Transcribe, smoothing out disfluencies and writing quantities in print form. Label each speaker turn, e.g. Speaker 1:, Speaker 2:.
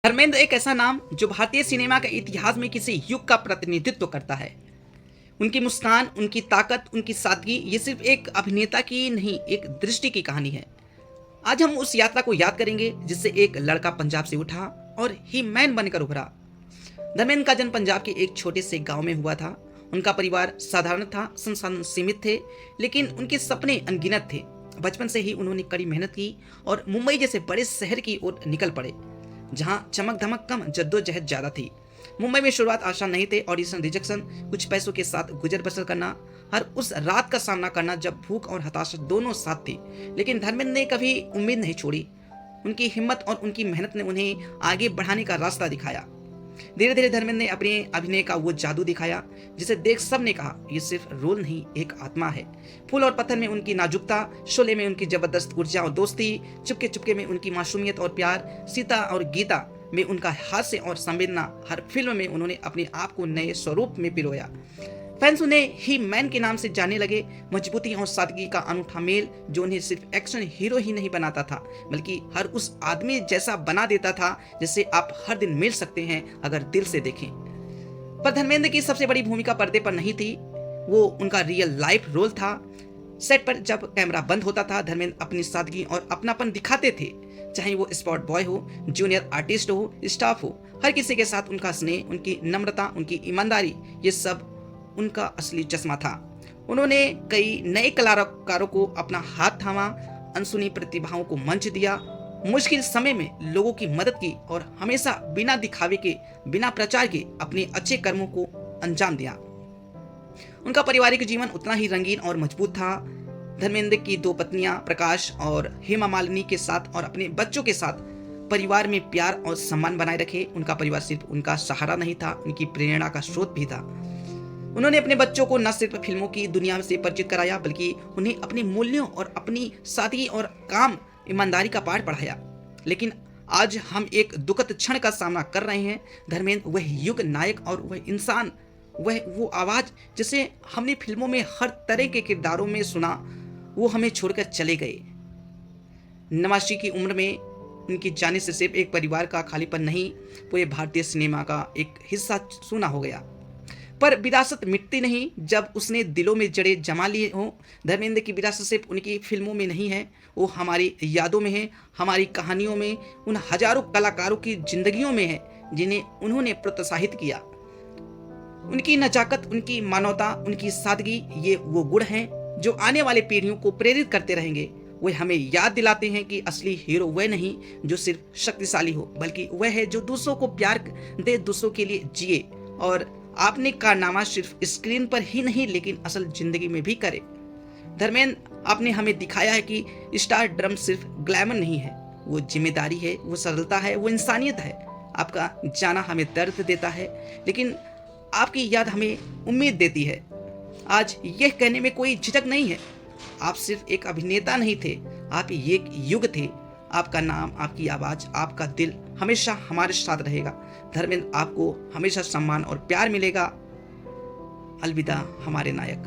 Speaker 1: धर्मेंद्र एक ऐसा नाम जो भारतीय सिनेमा के इतिहास में किसी युग का प्रतिनिधित्व करता है। उनकी मुस्कान, उनकी ताकत, उनकी सादगी ये सिर्फ एक अभिनेता की नहीं, एक दृष्टि की कहानी है। आज हम उस यात्रा को याद करेंगे जिससे एक लड़का पंजाब से उठा और ही मैन बनकर उभरा। धर्मेंद्र का जन्म पंजाब के एक छोटे से गांव में हुआ था। उनका परिवार साधारण था, संसाधन सीमित थे, लेकिन उनके सपने अनगिनत थे। बचपन से ही उन्होंने कड़ी मेहनत की और मुंबई जैसे बड़े शहर की ओर निकल पड़े, जहां चमक धमक कम, जद्दोजहद ज्यादा थी। मुंबई में शुरुआत आसान नहीं थे। ऑडिशन, रिजेक्शन, कुछ पैसों के साथ गुजर बसर करना, हर उस रात का सामना करना जब भूख और हताशा दोनों साथ थी। लेकिन धर्मेंद्र ने कभी उम्मीद नहीं छोड़ी। उनकी हिम्मत और उनकी मेहनत ने उन्हें आगे बढ़ाने का रास्ता दिखाया। धीरे धीरे धर्मेंद्र ने अपने अभिनय का वो जादू दिखाया जिसे देख सबने कहा, ये सिर्फ रोल नहीं, एक आत्मा है। फूल और पत्थर में उनकी नाजुकता, शोले में उनकी जबरदस्त ऊर्जा और दोस्ती, चुपके चुपके में उनकी मासूमियत और प्यार, सीता और गीता में उनका हास्य और संवेदना, हर फिल्म में उन्होंने अपने आप को नए स्वरूप में पिरोया। फैंस उन्हें ही मैन के नाम से जानने लगे। मजबूती और सादगी का अनूठा मेल जो उन्हें सिर्फ एक्शन हीरो ही नहीं बनाता था, बल्कि हर उस आदमी जैसा बना देता था जिससे आप हर दिन मिल सकते हैं अगर दिल से देखें। पर धर्मेंद्र की सबसे बड़ी भूमिका पर्दे पर नहीं थी, वो उनका रियल लाइफ रोल था। सेट पर जब कैमरा बंद होता था, धर्मेंद्र अपनी सादगी और अपनापन दिखाते थे। चाहे वो स्पॉट बॉय हो, जूनियर आर्टिस्ट हो, स्टाफ हो, हर किसी के साथ उनका स्नेह, उनकी नम्रता, उनकी ईमानदारी, ये सब उनका असली चश्मा था। उन्होंने कई नए कलाकारों को अपना हाथ थामा, अनसुनी प्रतिभाओं को मंच दिया, मुश्किल समय में लोगों की मदद की और हमेशा बिना दिखावे के, बिना प्रचार के अपने अच्छे कर्मों को अंजाम दिया। उनका पारिवारिक जीवन उतना ही रंगीन और मजबूत था। धर्मेंद्र की 2 पत्नियां प्रकाश और हेमा मालिनी के साथ और अपने बच्चों के साथ परिवार में प्यार और सम्मान बनाए रखे। उनका परिवार सिर्फ उनका सहारा नहीं था, उनकी प्रेरणा का स्रोत भी था। उन्होंने अपने बच्चों को न सिर्फ फिल्मों की दुनिया से परिचित कराया, बल्कि उन्हें अपने मूल्यों और अपनी सादगी और काम ईमानदारी का पाठ पढ़ाया। लेकिन आज हम एक दुखद क्षण का सामना कर रहे हैं। धर्मेंद्र वह युग नायक और वह इंसान, वह वो आवाज जिसे हमने फिल्मों में हर तरह के किरदारों में सुना, वो हमें छोड़कर चले गए। 89 की उम्र में उनकी जाने से सिर्फ एक परिवार का खालीपन नहीं, पूरे भारतीय सिनेमा का एक हिस्सा सूना हो गया। पर विरासत मिटती नहीं जब उसने दिलों में जड़े जमा लिए हों। धर्मेंद्र की विरासत सिर्फ उनकी फिल्मों में नहीं है, वो हमारी यादों में है, हमारी कहानियों में, उन हजारों कलाकारों की जिंदगियों में है जिन्हें उन्होंने प्रोत्साहित किया। उनकी नजाकत, उनकी मानवता, उनकी सादगी, ये वो गुण हैं जो आने वाले पीढ़ियों को प्रेरित करते रहेंगे। वे हमें याद दिलाते हैं कि असली हीरो वह नहीं जो सिर्फ शक्तिशाली हो, बल्कि वह है जो दूसरों को प्यार दे, दूसरों के लिए जिए और आपने कारनामा सिर्फ स्क्रीन पर ही नहीं लेकिन असल जिंदगी में भी करे। धर्मेंद्र, आपने हमें दिखाया है कि स्टार ड्रम सिर्फ ग्लैमर नहीं है, वो जिम्मेदारी है, वो सरलता है, वो इंसानियत है। आपका जाना हमें दर्द देता है, लेकिन आपकी याद हमें उम्मीद देती है। आज यह कहने में कोई झिझक नहीं है, आप सिर्फ एक अभिनेता नहीं थे, आप एक युग थे। आपका नाम, आपकी आवाज, आपका दिल हमेशा हमारे साथ रहेगा। धर्मेंद्र, आपको हमेशा सम्मान और प्यार मिलेगा। अलविदा हमारे नायक।